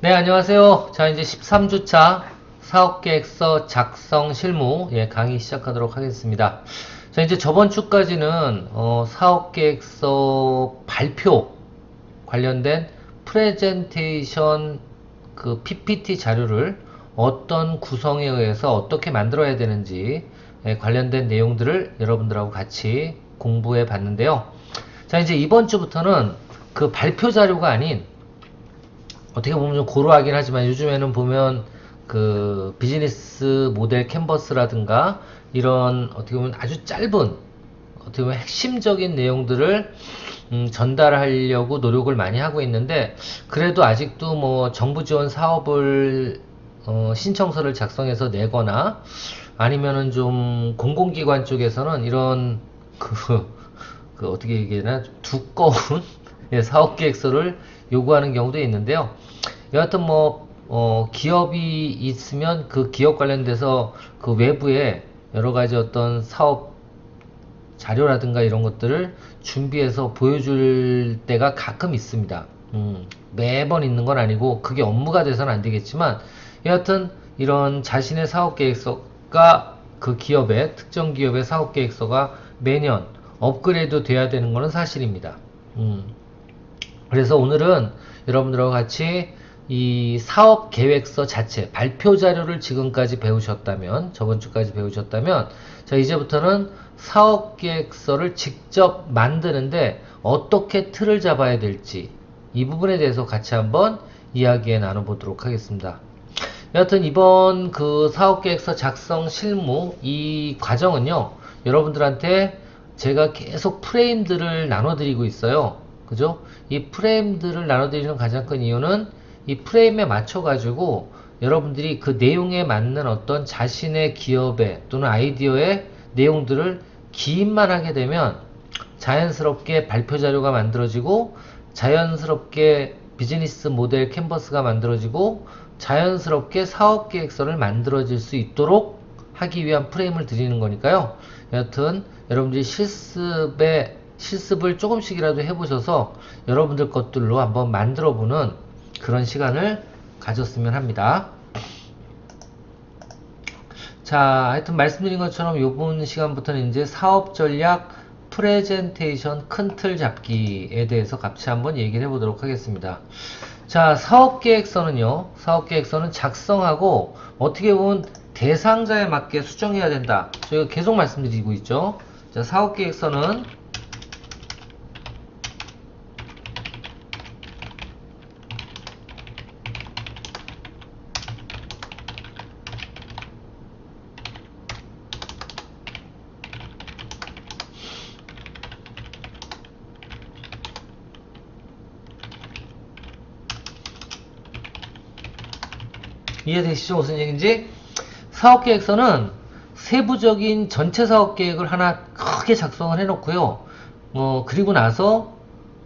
네, 안녕하세요. 자, 이제 13주차 사업계획서 작성 실무 강의 시작하도록 하겠습니다. 자, 이제 저번 주까지는 사업계획서 발표 관련된 프레젠테이션 그 PPT 자료를 어떤 구성에 의해서 어떻게 만들어야 되는지 관련된 내용들을 여러분들하고 같이 공부해 봤는데요. 자, 이제 이번 주부터는 그 발표 자료가 아닌, 어떻게 보면 좀 고루하긴 하지만 요즘에는 보면 그 비즈니스 모델 캔버스라든가 이런 어떻게 보면 아주 짧은, 어떻게 보면 핵심적인 내용들을 전달하려고 노력을 많이 하고 있는데, 그래도 아직도 뭐 정부 지원 사업을 신청서를 작성해서 내거나 아니면은 좀 공공기관 쪽에서는 이런 그 어떻게 얘기하나 두꺼운 사업계획서를 요구하는 경우도 있는데요. 여하튼 뭐 기업이 있으면 그 기업 관련돼서 그 외부에 여러 가지 어떤 사업 자료라든가 이런 것들을 준비해서 보여줄 때가 가끔 있습니다. 매번 있는 건 아니고 그게 업무가 돼서는 안 되겠지만, 여하튼 이런 자신의 사업 계획서가 그 기업의 특정 기업의 사업 계획서가 매년 업그레이드 돼야 되는 것은 사실입니다. 그래서 오늘은 여러분들하고 같이 이 사업 계획서 자체 발표 자료를 지금까지 배우셨다면, 저번 주까지 배우셨다면, 자, 이제부터는 사업 계획서를 직접 만드는데 어떻게 틀을 잡아야 될지 이 부분에 대해서 같이 한번 이야기해 나눠보도록 하겠습니다. 여하튼 이번 그 사업계획서 작성 실무 이 과정은요, 여러분들한테 제가 계속 프레임들을 나눠드리고 있어요. 그죠? 이 프레임들을 나눠드리는 가장 큰 이유는 이 프레임에 맞춰가지고 여러분들이 그 내용에 맞는 어떤 자신의 기업의 또는 아이디어의 내용들을 기입만 하게 되면 자연스럽게 발표 자료가 만들어지고, 자연스럽게 비즈니스 모델 캔버스가 만들어지고, 자연스럽게 사업 계획서를 만들어질 수 있도록 하기 위한 프레임을 드리는 거니까요. 여하튼 여러분들이 실습을 조금씩이라도 해보셔서 여러분들 것들로 한번 만들어보는 그런 시간을 가졌으면 합니다. 자, 하여튼 말씀드린 것처럼 이번 시간부터는 이제 사업 전략 프레젠테이션 큰 틀 잡기에 대해서 같이 한번 얘기를 해보도록 하겠습니다. 자, 사업계획서는요, 사업계획서는 작성하고 어떻게 보면 대상자에 맞게 수정해야 된다. 저희가 계속 말씀드리고 있죠. 자, 사업계획서는 이해되시죠? 무슨 얘기인지? 사업계획서는 세부적인 전체 사업계획을 하나 크게 작성을 해놓고요. 그리고 나서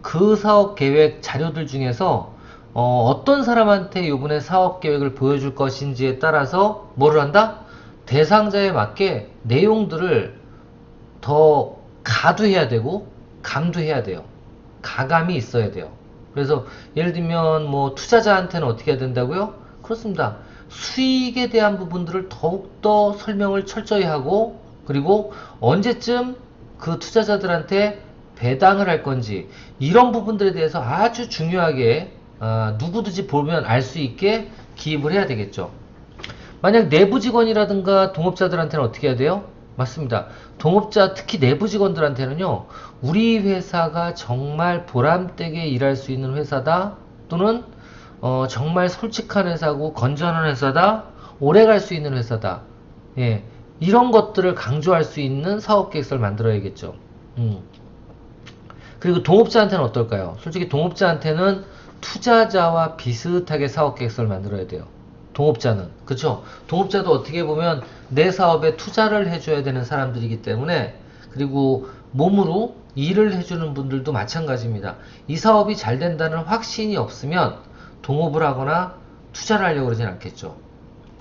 그 사업계획 자료들 중에서 어떤 사람한테 이번에 사업계획을 보여줄 것인지에 따라서 뭐를 한다? 대상자에 맞게 내용들을 더 가두해야 되고 감두해야 돼요. 가감이 있어야 돼요. 그래서 예를 들면 뭐 투자자한테는 어떻게 해야 된다고요? 그렇습니다. 수익에 대한 부분들을 더욱더 설명을 철저히 하고, 그리고 언제쯤 그 투자자들한테 배당을 할 건지 이런 부분들에 대해서 아주 중요하게 누구든지 보면 알 수 있게 기입을 해야 되겠죠. 만약 내부 직원이라든가 동업자들한테는 어떻게 해야 돼요? 맞습니다. 동업자, 특히 내부 직원들한테는요, 우리 회사가 정말 보람되게 일할 수 있는 회사다, 또는 정말 솔직한 회사고 건전한 회사다, 오래 갈 수 있는 회사다, 예, 이런 것들을 강조할 수 있는 사업계획서를 만들어야겠죠. 그리고 동업자한테는 어떨까요? 솔직히 동업자한테는 투자자와 비슷하게 사업계획서를 만들어야 돼요. 동업자는, 그쵸? 동업자도 어떻게 보면 내 사업에 투자를 해줘야 되는 사람들이기 때문에, 그리고 몸으로 일을 해주는 분들도 마찬가지입니다. 이 사업이 잘 된다는 확신이 없으면 동업을 하거나 투자를 하려고 그러진 않겠죠.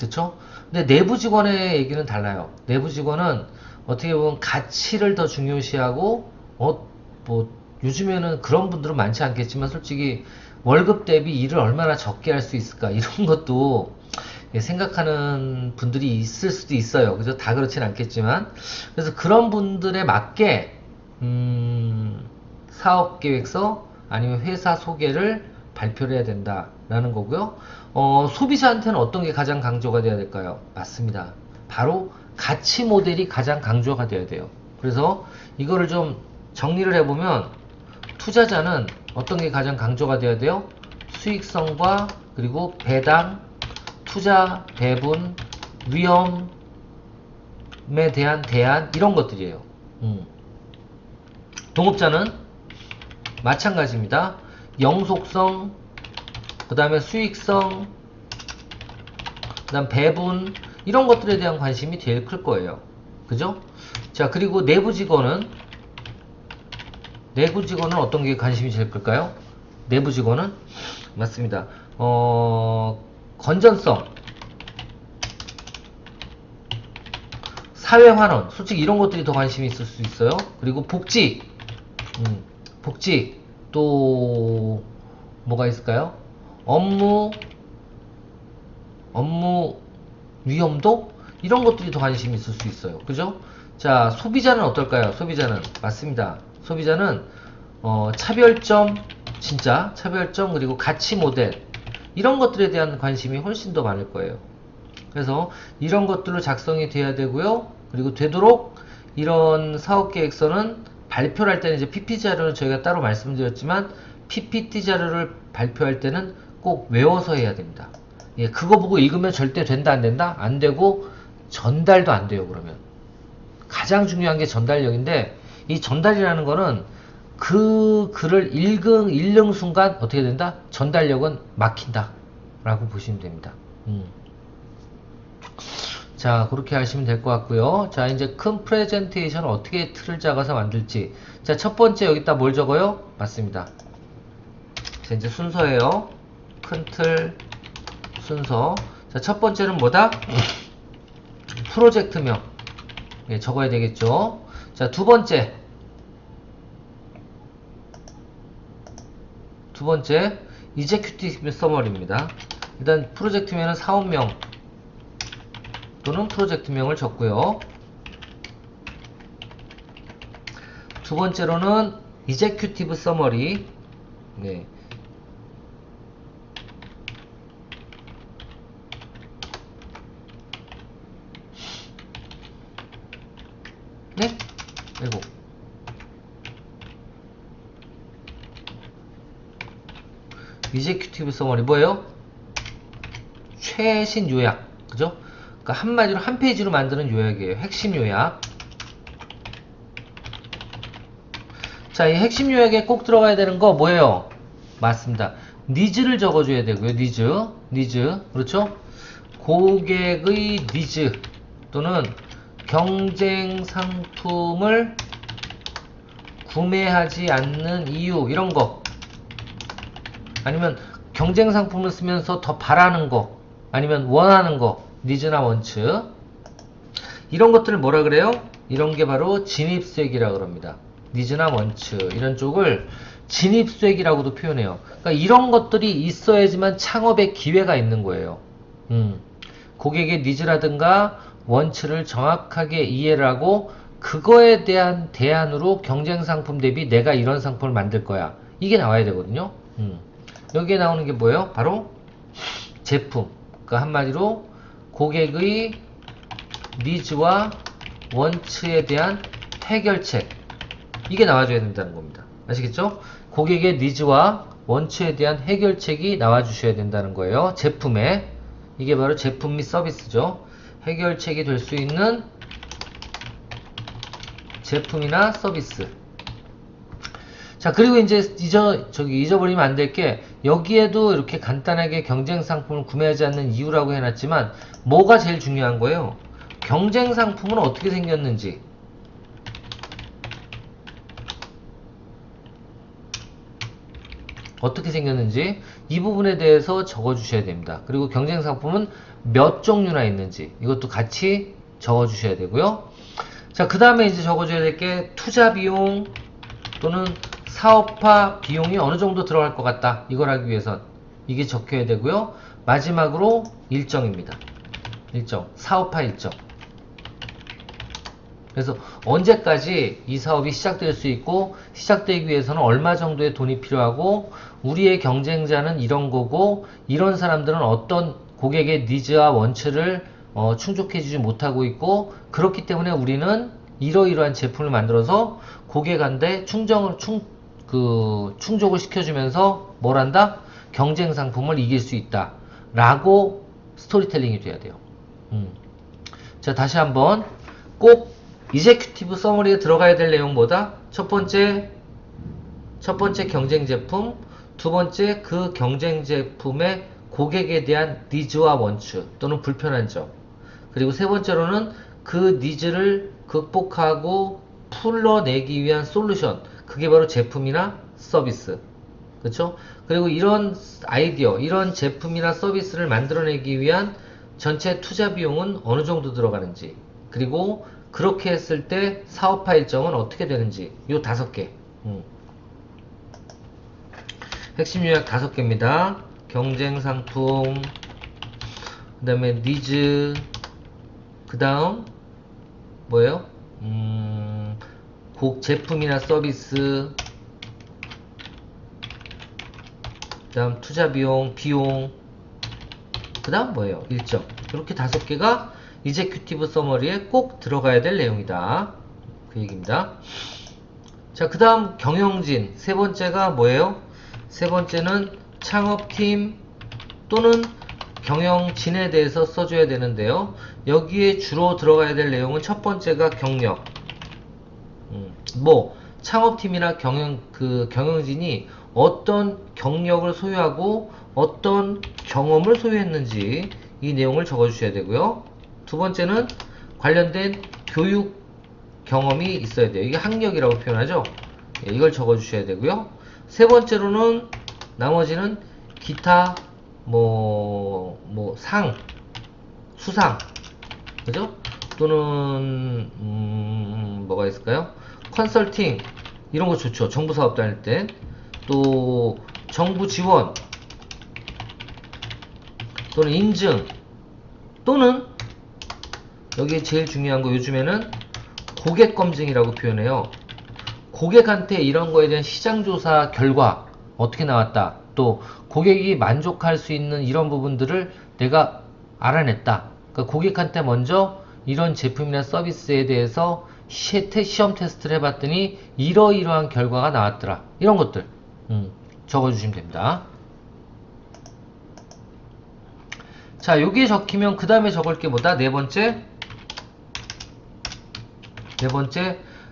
그쵸? 근데 내부 직원의 얘기는 달라요. 내부 직원은 어떻게 보면 가치를 더 중요시하고, 뭐 요즘에는 그런 분들은 많지 않겠지만 솔직히 월급 대비 일을 얼마나 적게 할 수 있을까 이런 것도 생각하는 분들이 있을 수도 있어요. 그죠? 다 그렇진 않겠지만 그래서 그런 분들에 맞게 사업 계획서 아니면 회사 소개를 발표를 해야 된다라는 거고요. 소비자한테는 어떤 게 가장 강조가 돼야 될까요? 맞습니다. 바로 가치 모델이 가장 강조가 돼야 돼요. 그래서 이거를 좀 정리를 해보면 투자자는 어떤 게 가장 강조가 돼야 돼요? 수익성과 그리고 배당, 투자, 배분, 위험에 대한 대안 이런 것들이에요. 동업자는 마찬가지입니다. 영속성, 그 다음에 수익성, 그 다음 배분 이런 것들에 대한 관심이 제일 클 거예요. 그죠? 자, 그리고 내부 직원은 어떤 게 관심이 제일 클까요? 내부 직원은 맞습니다. 건전성, 사회 환원, 솔직히 이런 것들이 더 관심이 있을 수 있어요. 그리고 복지, 또 뭐가 있을까요? 업무 위험도 이런 것들이 더 관심이 있을 수 있어요. 그죠? 자, 소비자는 어떨까요? 소비자는 맞습니다. 소비자는 차별점, 진짜 차별점 그리고 가치 모델 이런 것들에 대한 관심이 훨씬 더 많을 거예요. 그래서 이런 것들로 작성이 돼야 되고요. 그리고 되도록 이런 사업계획서는 발표를 할 때는 이제 PPT 자료는 저희가 따로 말씀드렸지만 PPT 자료를 발표할 때는 꼭 외워서 해야 됩니다. 예, 그거 보고 읽으면 절대 된다 안 된다? 안 되고 전달도 안 돼요. 그러면 가장 중요한 게 전달력인데 이 전달이라는 거는 그 글을 읽는 순간 어떻게 된다? 전달력은 막힌다 라고 보시면 됩니다. 자, 그렇게 하시면 될 것 같고요. 자, 이제 큰 프레젠테이션을 어떻게 틀을 잡아서 만들지. 자, 첫 번째 여기다 뭘 적어요? 맞습니다. 자, 이제 순서예요. 큰 틀 순서. 자, 첫 번째는 뭐다? 프로젝트명. 예, 적어야 되겠죠. 자, 두 번째 이제큐티브 서머리입니다. 일단 프로젝트명은 사업명 또는 프로젝트명을 적고요. 두 번째로는 이제큐티브 서머리. 네. 네? 아이고. 이제큐티브 서머리 뭐예요? 최신 요약. 그죠? 그러니까 한마디로 한 페이지로 만드는 요약이에요. 핵심 요약. 자, 이 핵심 요약에 꼭 들어가야 되는 거 뭐예요? 맞습니다. 니즈를 적어줘야 되고요. 니즈. 그렇죠? 고객의 니즈 또는 경쟁 상품을 구매하지 않는 이유 이런 거 아니면 경쟁 상품을 쓰면서 더 바라는 거 아니면 원하는 거 니즈나 원츠 이런 것들을 뭐라 그래요? 이런 게 바로 진입수액이라고 그럽니다. 니즈나 원츠 이런 쪽을 진입수액이라고도 표현해요. 그러니까 이런 것들이 있어야지만 창업의 기회가 있는 거예요. 고객의 니즈라든가 원츠를 정확하게 이해를 하고 그거에 대한 대안으로 경쟁 상품 대비 내가 이런 상품을 만들 거야. 이게 나와야 되거든요. 여기에 나오는 게 뭐예요? 바로 제품. 그러니까 한마디로 고객의 니즈와 원츠에 대한 해결책. 이게 나와줘야 된다는 겁니다. 아시겠죠? 고객의 니즈와 원츠에 대한 해결책이 나와주셔야 된다는 거예요. 제품에. 이게 바로 제품 및 서비스죠. 해결책이 될 수 있는 제품이나 서비스. 자, 그리고 이제 잊어버리면 안 될 게 여기에도 이렇게 간단하게 경쟁 상품을 구매하지 않는 이유라고 해놨지만 뭐가 제일 중요한 거예요? 경쟁 상품은 어떻게 생겼는지 이 부분에 대해서 적어주셔야 됩니다. 그리고 경쟁 상품은 몇 종류나 있는지 이것도 같이 적어주셔야 되고요. 자, 그 다음에 이제 적어줘야 될 게 투자 비용 또는 사업화 비용이 어느 정도 들어갈 것 같다. 이걸 하기 위해선 이게 적혀야 되고요. 마지막으로 일정입니다. 일정, 사업화 일정. 그래서 언제까지 이 사업이 시작될 수 있고, 시작되기 위해서는 얼마 정도의 돈이 필요하고, 우리의 경쟁자는 이런 거고, 이런 사람들은 어떤 고객의 니즈와 원처를 충족해주지 못하고 있고, 그렇기 때문에 우리는 이러이러한 제품을 만들어서 고객한테 충족을 시켜주면서 뭘 한다? 경쟁 상품을 이길 수 있다. 라고 스토리텔링이 돼야 돼요. 자, 다시 한번 꼭 이제큐티브 서머리에 들어가야 될 내용보다 첫 번째 경쟁 제품, 두 번째 그 경쟁 제품의 고객에 대한 니즈와 원추 또는 불편한 점, 그리고 세 번째로는 그 니즈를 극복하고 풀러내기 위한 솔루션, 그게 바로 제품이나 서비스. 그렇죠? 그리고 이런 아이디어, 이런 제품이나 서비스를 만들어내기 위한 전체 투자 비용은 어느 정도 들어가는지, 그리고 그렇게 했을 때 사업화 일정은 어떻게 되는지, 요 5개. 핵심 요약 5개입니다. 경쟁 상품, 그 다음에 니즈, 그 다음 뭐예요? 제품이나 서비스, 그 다음 투자 비용, 그 다음 뭐예요? 일정. 이렇게 5개가 이제큐티브 서머리에 꼭 들어가야 될 내용이다. 그 얘기입니다. 자, 그 다음 경영진. 세 번째가 뭐예요? 세 번째는 창업팀 또는 경영진에 대해서 써줘야 되는데요. 여기에 주로 들어가야 될 내용은 첫 번째가 경력. 창업팀이나 경영진이 어떤 경력을 소유하고 어떤 경험을 소유했는지 이 내용을 적어주셔야 되고요. 두 번째는 관련된 교육 경험이 있어야 돼요. 이게 학력이라고 표현하죠. 이걸 적어주셔야 되고요. 세 번째로는 나머지는 기타 수상, 그죠? 또는 뭐가 있을까요? 컨설팅 이런 거 좋죠. 정부 사업 다닐 때. 또 정부 지원 또는 인증, 또는 여기에 제일 중요한 거 요즘에는 고객 검증이라고 표현해요. 고객한테 이런 거에 대한 시장조사 결과 어떻게 나왔다, 또 고객이 만족할 수 있는 이런 부분들을 내가 알아냈다. 그러니까 고객한테 먼저 이런 제품이나 서비스에 대해서 시험 테스트를 해봤더니 이러이러한 결과가 나왔더라. 이런 것들 적어주시면 됩니다. 자, 여기에 적히면 그 다음에 적을 게 뭐다? 네 번째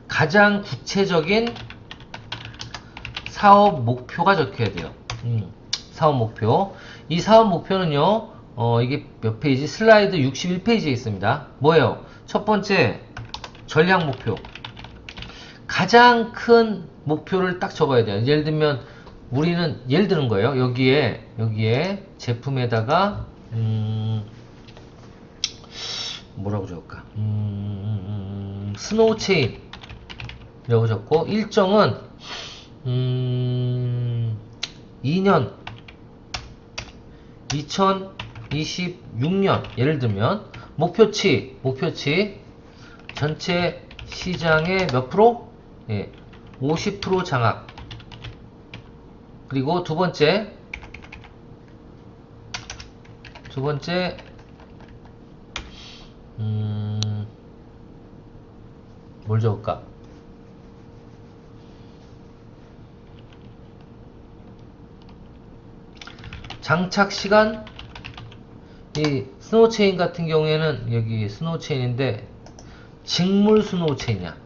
가장 구체적인 사업 목표가 적혀야 돼요. 사업 목표. 이 사업 목표는요, 이게 몇 페이지? 슬라이드 61페이지에 있습니다. 뭐예요? 첫 번째, 전략 목표. 가장 큰 목표를 딱 적어야 돼요. 예를 들면, 우리는, 예를 드는 거예요. 여기에 제품에다가, 뭐라고 적을까? 스노우 체인. 이라고 적고, 일정은, 2년, 2026년, 예를 들면, 목표치, 전체 시장의 몇 프로? 예, 50% 장악. 그리고 두 번째, 뭘 적을까? 장착 시간. 이 스노우 체인 같은 경우에는 여기 스노우 체인인데 직물 스노우 체인이야.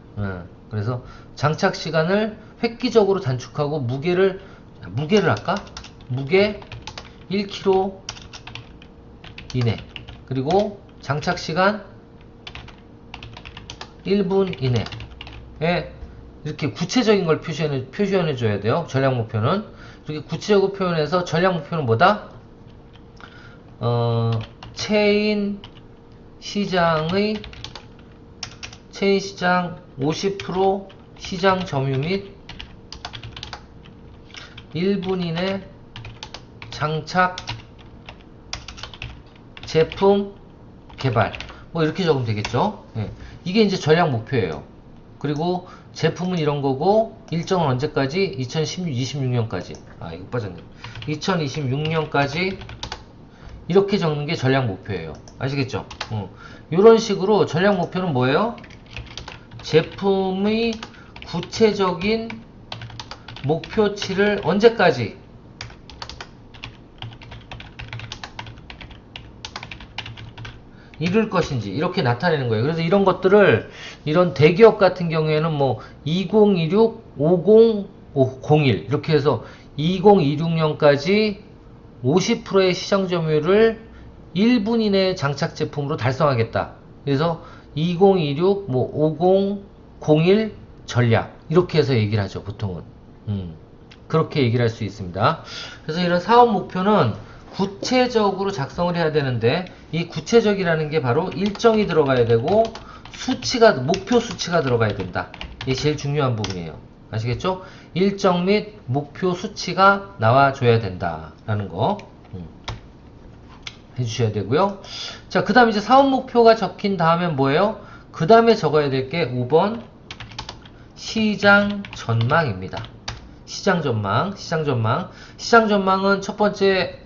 그래서 장착 시간을 획기적으로 단축하고 무게를 할까? 무게 1kg 이내. 그리고 장착 시간 1분 이내에 이렇게 구체적인 걸 표시해 줘야 돼요. 전략 목표는. 이렇게 구체적으로 표현해서 전략 목표는 뭐다? 체인 시장 50% 시장 점유 및 1분 이내 장착 제품 개발 뭐 이렇게 적으면 되겠죠. 예. 이게 이제 전략 목표예요. 그리고 제품은 이런 거고 일정은 언제까지? 2026년까지. 아 이거 빠졌네. 2026년까지 이렇게 적는 게 전략 목표예요. 아시겠죠? 이런 식으로 전략 목표는 뭐예요? 제품의 구체적인 목표치를 언제까지 이룰 것인지 이렇게 나타내는 거예요. 그래서 이런 것들을 이런 대기업 같은 경우에는 뭐 2026, 5001 이렇게 해서 2026년까지 50%의 시장 점유율을 1분 이내에 장착 제품으로 달성하겠다. 그래서 2026, 뭐 5001 전략 이렇게 해서 얘기를 하죠. 보통은 그렇게 얘기를 할 수 있습니다. 그래서 이런 사업 목표는 구체적으로 작성을 해야 되는데 이 구체적이라는 게 바로 일정이 들어가야 되고 수치가 목표 수치가 들어가야 된다. 이게 제일 중요한 부분이에요. 아시겠죠? 일정 및 목표 수치가 나와줘야 된다라는 거 해주셔야 되고요. 자, 그 다음 이제 사업 목표가 적힌 다음에 뭐예요? 그 다음에 적어야 될 게 5번 시장 전망입니다. 시장 전망. 시장 전망은 첫 번째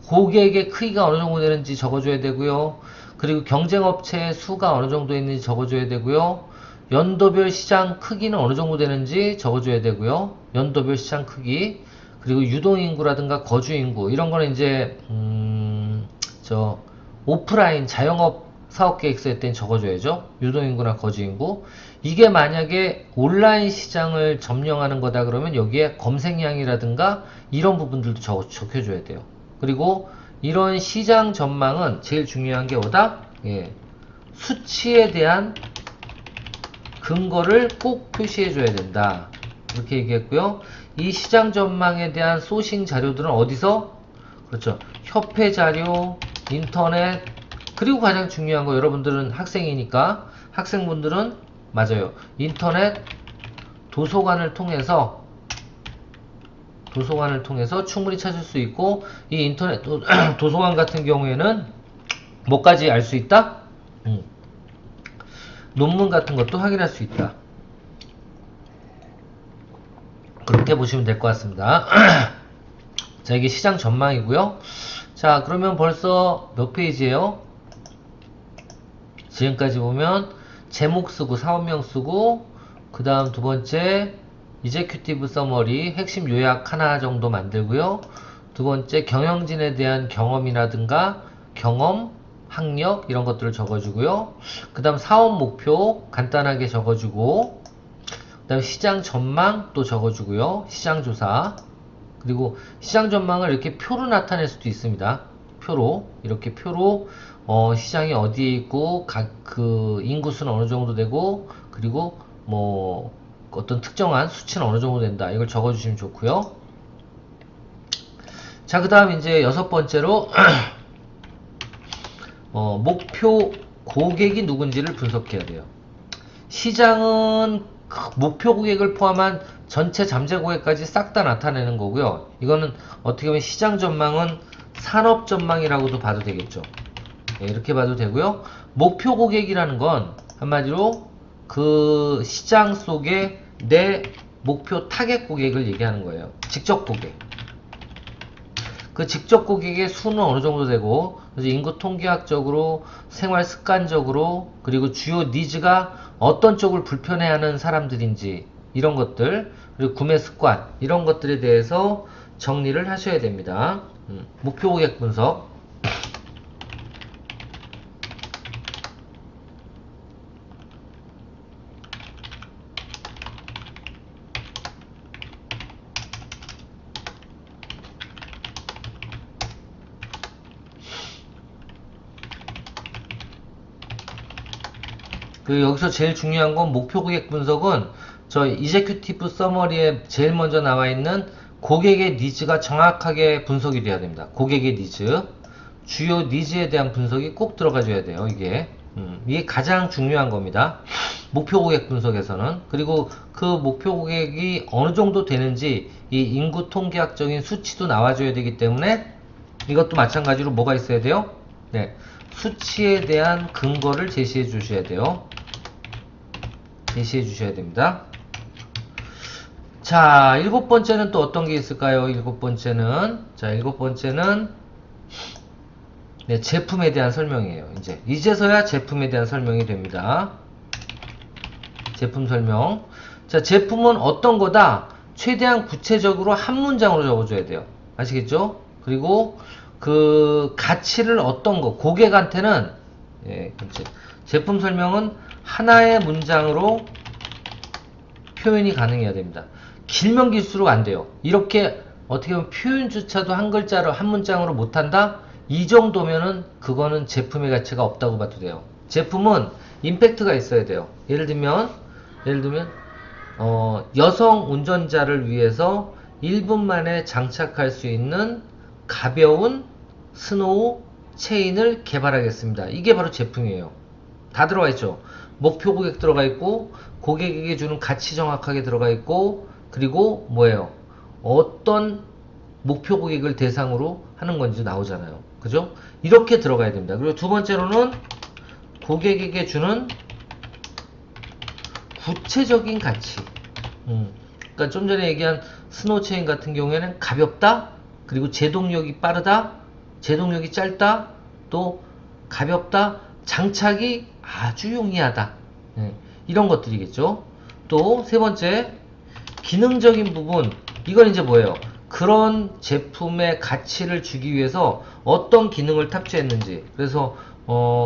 고객의 크기가 어느 정도 되는지 적어줘야 되고요. 그리고 경쟁업체의 수가 어느 정도 있는지 적어줘야 되고요. 연도별 시장 크기는 어느 정도 되는지 적어줘야 되고요. 연도별 시장 크기. 그리고 유동인구라든가 거주인구 이런 거는 이제 오프라인 자영업 사업계획서에 땐 적어줘야죠. 유동인구나 거주인구. 이게 만약에 온라인 시장을 점령하는 거다 그러면 여기에 검색량이라든가 이런 부분들도 적혀줘야 돼요. 그리고 이런 시장 전망은 제일 중요한 게 뭐다? 예, 수치에 대한 근거를 꼭 표시해 줘야 된다. 이렇게 얘기했고요. 이 시장 전망에 대한 소싱 자료들은 어디서? 그렇죠. 협회 자료, 인터넷, 그리고 가장 중요한 거 여러분들은 학생이니까 학생분들은 맞아요. 인터넷, 도서관을 통해서 충분히 찾을 수 있고 이 인터넷 도서관 같은 경우에는 뭐까지 알 수 있다? 논문 같은 것도 확인할 수 있다. 그렇게 보시면 될 것 같습니다. 자, 이게 시장 전망이고요. 자, 그러면 벌써 몇 페이지예요? 지금까지 보면 제목 쓰고 사업명 쓰고 그 다음 두 번째 이제큐티브 서머리 핵심 요약 하나 정도 만들고요. 두 번째 경영진에 대한 경험이라든가 경험, 학력 이런 것들을 적어주고요. 그 다음 사업 목표 간단하게 적어주고 그 다음 시장 전망 또 적어주고요. 시장 조사 그리고 시장 전망을 이렇게 표로 나타낼 수도 있습니다. 표로 이렇게 표로 시장이 어디에 있고 그 인구수는 어느 정도 되고 그리고 뭐 어떤 특정한 수치는 어느 정도 된다. 이걸 적어주시면 좋고요. 자, 그 다음 이제 여섯 번째로 목표 고객이 누군지를 분석해야 돼요. 시장은 목표 고객을 포함한 전체 잠재 고객까지 싹 다 나타내는 거고요. 이거는 어떻게 보면 시장 전망은 산업 전망이라고도 봐도 되겠죠. 네, 이렇게 봐도 되고요. 목표 고객이라는 건 한마디로 그 시장 속에 내 목표 타겟 고객을 얘기하는 거예요. 직접 고객. 그 직접 고객의 수는 어느 정도 되고, 그래서 인구 통계학적으로, 생활 습관적으로, 그리고 주요 니즈가 어떤 쪽을 불편해하는 사람들인지, 이런 것들, 그리고 구매 습관, 이런 것들에 대해서 정리를 하셔야 됩니다. 목표 고객 분석. 그 여기서 제일 중요한 건 목표 고객 분석은 저 이제큐티브 서머리에 제일 먼저 나와 있는 고객의 니즈가 정확하게 분석이 돼야 됩니다. 고객의 니즈, 주요 니즈에 대한 분석이 꼭 들어가줘야 돼요. 이게 이게 가장 중요한 겁니다. 목표 고객 분석에서는. 그리고 그 목표 고객이 어느 정도 되는지 이 인구 통계학적인 수치도 나와줘야 되기 때문에 이것도 마찬가지로 뭐가 있어야 돼요? 네, 수치에 대한 근거를 제시해 주셔야 돼요. 제시해 주셔야 됩니다. 자, 일곱 번째는 또 어떤 게 있을까요? 일곱 번째는, 자, 일곱 번째는 네, 제품에 대한 설명이에요. 이제서야 제품에 대한 설명이 됩니다. 제품 설명. 자, 제품은 어떤 거다? 최대한 구체적으로 한 문장으로 적어줘야 돼요. 아시겠죠? 그리고 그 가치를 어떤 거, 고객한테는, 예, 제품 설명은 하나의 문장으로 표현이 가능해야 됩니다. 길면 길수록 안 돼요. 이렇게 어떻게 보면 표현조차도 한 글자로, 한 문장으로 못한다? 이 정도면은 그거는 제품의 가치가 없다고 봐도 돼요. 제품은 임팩트가 있어야 돼요. 예를 들면 여성 운전자를 위해서 1분 만에 장착할 수 있는 가벼운 스노우 체인을 개발하겠습니다. 이게 바로 제품이에요. 다 들어가 있죠. 목표 고객 들어가 있고, 고객에게 주는 가치 정확하게 들어가 있고, 그리고 뭐예요? 어떤 목표 고객을 대상으로 하는 건지 나오잖아요. 그죠? 이렇게 들어가야 됩니다. 그리고 두 번째로는 고객에게 주는 구체적인 가치. 그러니까 좀 전에 얘기한 스노우 체인 같은 경우에는 가볍다, 그리고 제동력이 빠르다, 제동력이 짧다, 또 가볍다, 장착이 아주 용이하다. 이런 것들이겠죠. 또 세 번째, 기능적인 부분. 이건 이제 뭐예요? 그런 제품의 가치를 주기 위해서 어떤 기능을 탑재했는지. 그래서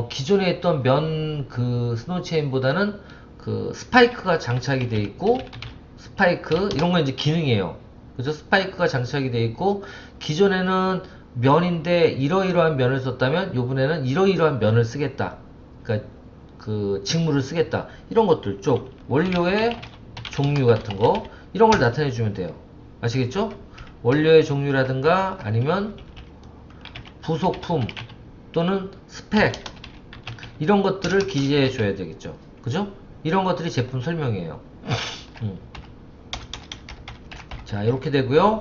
기존에 있던 그 스노우 체인보다는 그 스파이크가 장착이 되어 있고, 스파이크 이런 건 이제 기능이에요. 그죠? 스파이크가 장착이 되어 있고, 기존에는 면인데 이러이러한 면을 썼다면 이번에는 이러이러한 면을 쓰겠다. 그러니까 그 직물을 쓰겠다. 이런 것들 쪽 원료의 종류 같은 거 이런 걸 나타내 주면 돼요. 아시겠죠? 원료의 종류라든가 아니면 부속품 또는 스펙 이런 것들을 기재해 줘야 되겠죠. 그죠? 이런 것들이 제품 설명이에요. 자, 이렇게 되고요.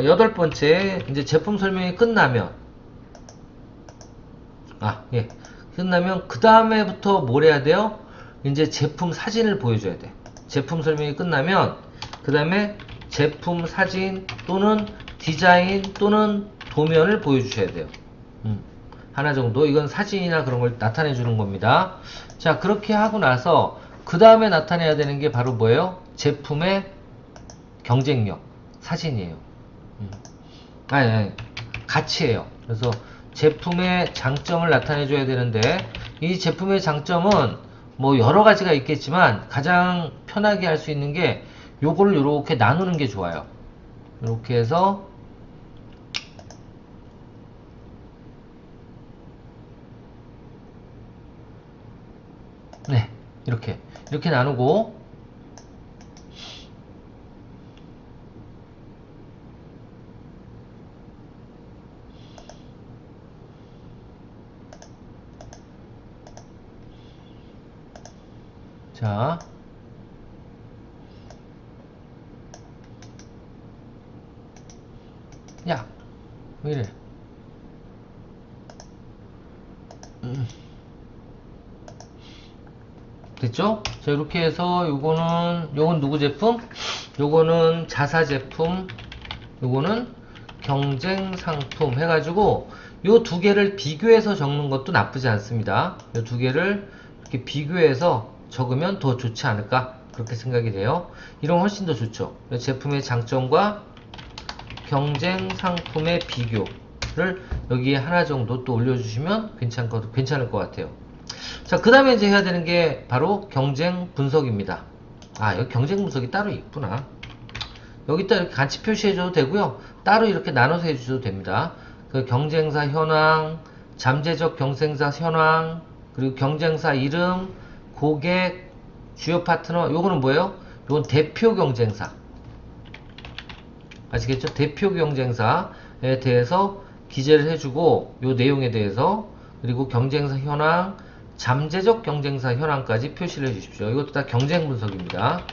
여덟 번째, 이제 제품 설명이 끝나면 끝나면 그 다음에부터 뭘 해야 돼요? 이제 제품 사진을 보여줘야 돼. 제품 설명이 끝나면 그 다음에 제품 사진 또는 디자인 또는 도면을 보여주셔야 돼요. 하나 정도. 이건 사진이나 그런 걸 나타내 주는 겁니다. 자, 그렇게 하고 나서 그 다음에 나타내야 되는 게 바로 뭐예요? 제품의 경쟁력 사진이에요. 가치예요. 그래서 제품의 장점을 나타내 줘야 되는데, 이 제품의 장점은 뭐 여러 가지가 있겠지만 가장 편하게 할 수 있는 게 요거를 이렇게 나누는 게 좋아요. 이렇게 해서 네, 이렇게 나누고, 자, 야, 왜 이래? 됐죠? 자, 이렇게 해서 요건 누구 제품? 요거는 자사 제품, 요거는 경쟁 상품 해가지고 요 두 개를 비교해서 적는 것도 나쁘지 않습니다. 요 두 개를 이렇게 비교해서 적으면 더 좋지 않을까? 그렇게 생각이 돼요. 이런 훨씬 더 좋죠. 제품의 장점과 경쟁 상품의 비교를 여기에 하나 정도 또 올려주시면 괜찮을 것 같아요. 자, 그 다음에 이제 해야 되는 게 바로 경쟁 분석입니다. 여기 경쟁 분석이 따로 있구나. 여기다 이렇게 같이 표시해줘도 되고요. 따로 이렇게 나눠서 해주셔도 됩니다. 그 경쟁사 현황, 잠재적 경쟁사 현황, 그리고 경쟁사 이름, 고객, 주요 파트너. 요거는 뭐예요? 요건 대표 경쟁사. 아시겠죠? 대표 경쟁사에 대해서 기재를 해주고, 요 내용에 대해서, 그리고 경쟁사 현황, 잠재적 경쟁사 현황까지 표시를 해 주십시오. 이것도 다 경쟁 분석입니다.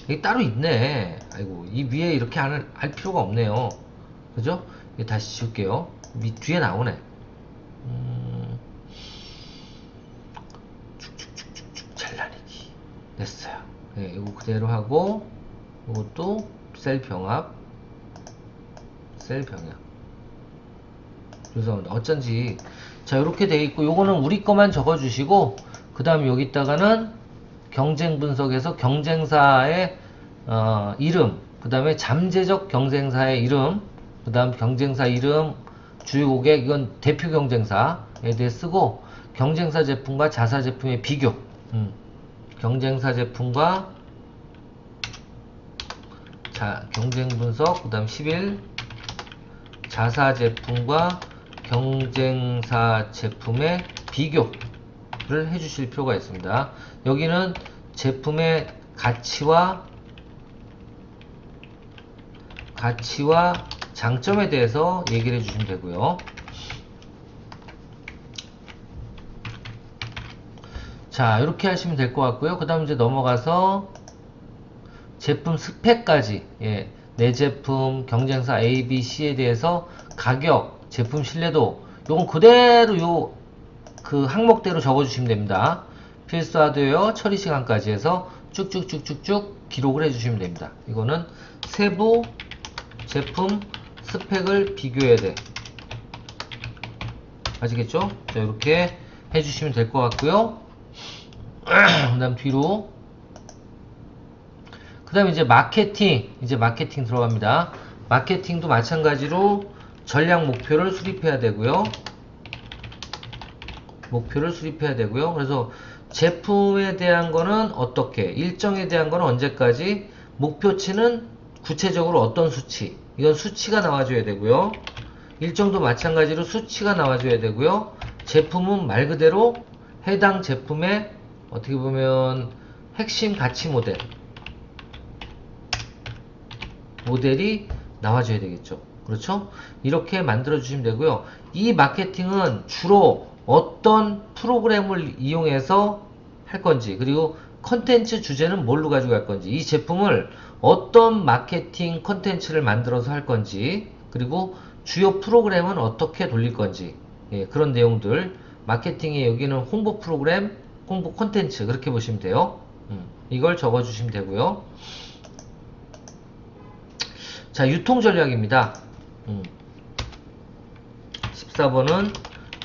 이게 따로 있네. 아이고, 이 위에 이렇게 할 필요가 없네요. 그죠? 이거 다시 지울게요. 뒤에 나오네. 쭉쭉쭉쭉쭉 잘라내기. 됐어요. 네, 이거 그대로 하고, 이것도 셀 병합, 셀 병합. 죄송합니다. 어쩐지. 자, 이렇게 돼 있고, 요거는 우리 거만 적어주시고, 그 다음에 여기다가는 경쟁 분석에서 경쟁사의 이름, 그 다음에 잠재적 경쟁사의 이름, 그 다음 경쟁사 이름, 주요 고객, 이건 대표 경쟁사에 대해 쓰고, 경쟁사 제품과 자사 제품의 비교, 경쟁사 제품과 경쟁 분석, 그 다음 11, 자사 제품과 경쟁사 제품의 비교를 해주실 필요가 있습니다. 여기는 제품의 가치와 장점에 대해서 얘기를 해주시면 되고요. 자, 이렇게 하시면 될 것 같고요. 그 다음 이제 넘어가서 제품 스펙까지, 예, 내 제품, 경쟁사 A, B, C에 대해서 가격, 제품 신뢰도, 요건 그대로 그 항목대로 적어주시면 됩니다. 필수 하드웨어 처리 시간까지 해서 쭉쭉쭉쭉쭉 기록을 해주시면 됩니다. 이거는 세부 제품 스펙을 비교해야 돼. 아시겠죠? 자, 이렇게 해주시면 될 것 같고요. 그 다음 뒤로. 그 다음에 이제 마케팅 들어갑니다. 마케팅도 마찬가지로 전략 목표를 수립해야 되고요. 그래서 제품에 대한 거는 어떻게, 일정에 대한 거는 언제까지, 목표치는 구체적으로 어떤 수치, 이건 수치가 나와줘야 되고요. 일정도 마찬가지로 수치가 나와줘야 되고요. 제품은 말 그대로 해당 제품의 어떻게 보면 핵심 가치 모델이 나와줘야 되겠죠. 그렇죠? 이렇게 만들어 주시면 되고요. 이 마케팅은 주로 어떤 프로그램을 이용해서 할 건지, 그리고 컨텐츠 주제는 뭘로 가지고 갈 건지, 이 제품을 어떤 마케팅 컨텐츠를 만들어서 할 건지, 그리고 주요 프로그램은 어떻게 돌릴 건지, 예, 그런 내용들. 마케팅의 여기는 홍보 프로그램, 홍보 컨텐츠, 그렇게 보시면 돼요. 이걸 적어 주시면 되고요. 자, 유통 전략입니다. 14번은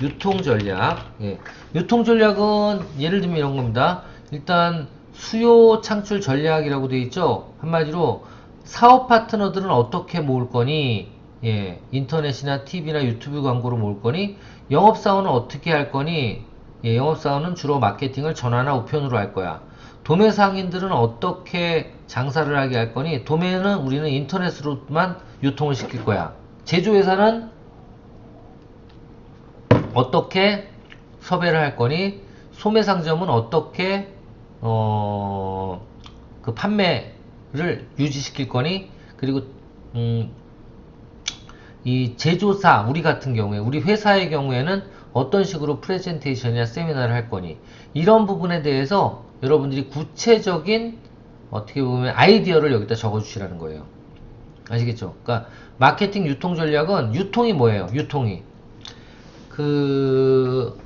유통 전략. 예. 유통 전략은 예를 들면 이런 겁니다. 일단 수요 창출 전략이라고 되어 있죠. 한마디로 사업 파트너들은 어떻게 모을 거니, 예, 인터넷이나 TV나 유튜브 광고로 모을 거니, 영업사원은 어떻게 할 거니, 예, 영업사원은 주로 마케팅을 전화나 우편으로 할 거야. 도매 상인들은 어떻게 장사를 하게 할 거니, 도매는 우리는 인터넷으로만 유통을 시킬 거야. 제조회사는 어떻게 섭외를 할 거니, 소매상점은 어떻게 그 판매를 유지시킬 거니, 그리고 이 제조사, 우리 같은 경우에, 우리 회사의 경우에는 어떤 식으로 프레젠테이션이나 세미나를 할 거니, 이런 부분에 대해서 여러분들이 구체적인 어떻게 보면 아이디어를 여기다 적어 주시라는 거예요. 아시겠죠? 그러니까 마케팅 유통 전략은, 유통이 뭐예요? 유통이 그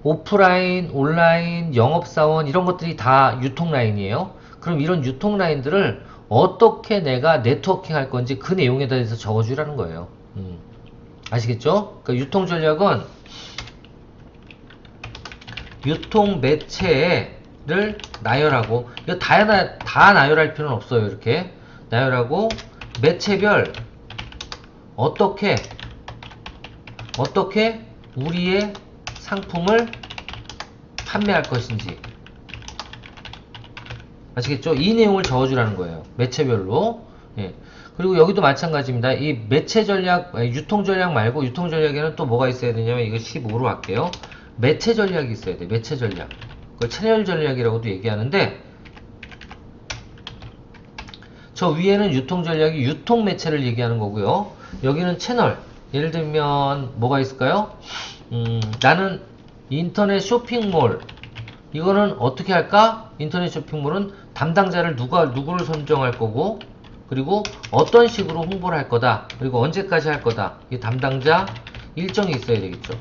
오프라인, 온라인, 영업사원, 이런 것들이 다 유통 라인이에요. 그럼 이런 유통 라인들을 어떻게 내가 네트워킹 할 건지 그 내용에 대해서 적어주라는 거예요. 아시겠죠? 그러니까 유통 전략은 유통 매체를 나열하고, 이거 다 나열할 필요는 없어요. 이렇게 나열하고, 매체별 어떻게 우리의 상품을 판매할 것인지. 아시겠죠? 이 내용을 적어주라는 거예요. 매체별로. 예. 그리고 여기도 마찬가지입니다. 이 매체 전략, 유통 전략 말고, 유통 전략에는 또 뭐가 있어야 되냐면, 이거 15로 할게요. 매체 전략이 있어야 돼. 매체 전략. 그걸 채널 전략이라고도 얘기하는데, 저 위에는 유통 전략이 유통 매체를 얘기하는 거고요. 여기는 채널. 예를 들면 뭐가 있을까요? 나는 인터넷 쇼핑몰, 이거는 어떻게 할까? 인터넷 쇼핑몰은 담당자를 누구를 선정할 거고, 그리고 어떤 식으로 홍보를 할 거다, 그리고 언제까지 할 거다, 이 담당자 일정이 있어야 되겠죠.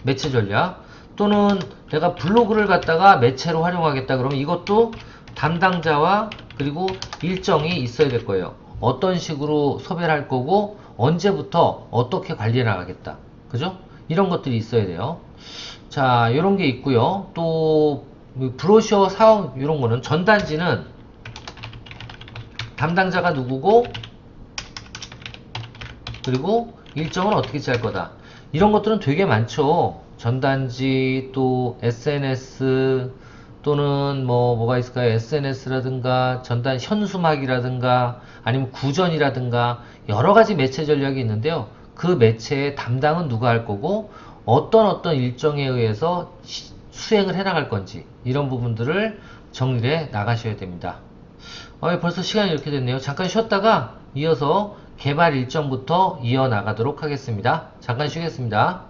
매체 전략. 또는 내가 블로그를 갖다가 매체로 활용하겠다 그러면 이것도 담당자와 그리고 일정이 있어야 될 거예요. 어떤 식으로 섭외를 할 거고 언제부터 어떻게 관리해 나가겠다, 그죠? 이런 것들이 있어야 돼요. 자, 이런 게 있고요. 또 브로셔 사업, 이런 거는 전단지는 담당자가 누구고 그리고 일정은 어떻게 짤 거다, 이런 것들은 되게 많죠. 전단지, 또 SNS, 또는 뭐가 있을까요? SNS라든가 전단 현수막이라든가 아니면 구전이라든가 여러 가지 매체 전략이 있는데요. 그 매체의 담당은 누가 할 거고 어떤 일정에 의해서 수행을 해 나갈 건지, 이런 부분들을 정리를 해 나가셔야 됩니다. 벌써 시간이 이렇게 됐네요. 잠깐 쉬었다가 이어서 개발 일정부터 이어나가도록 하겠습니다. 잠깐 쉬겠습니다.